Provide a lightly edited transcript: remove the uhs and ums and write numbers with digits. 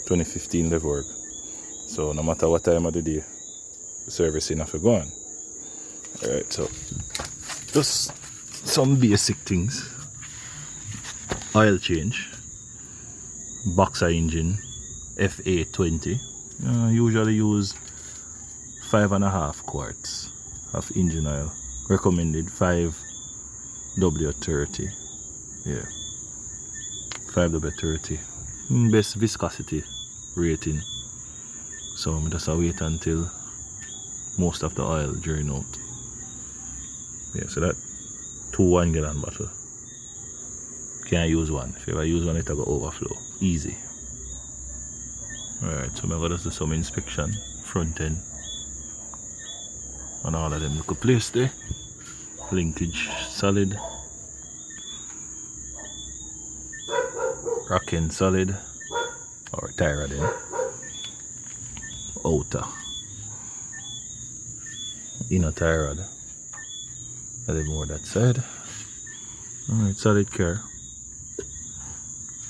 2015 levorg. So no matter what time of the day, the servicing have to go on. Alright, so just some basic things. Oil change, boxer engine, FA20. Usually use 5.5 quarts of engine oil. Recommended 5W30. Yeah, 5W30. Best viscosity rating. So I'm just wait until most of the oil drain out. Yeah, so that 2 1 gallon bottle. Can't use one. If you ever use one, it'll go overflow. Easy. Alright, so I'm gonna do some inspection. Front end. And all of them look a place there. Linkage solid. Rocking solid. Or tie rod in. Outer. Inner tie rod. A little more that side. Alright, solid car.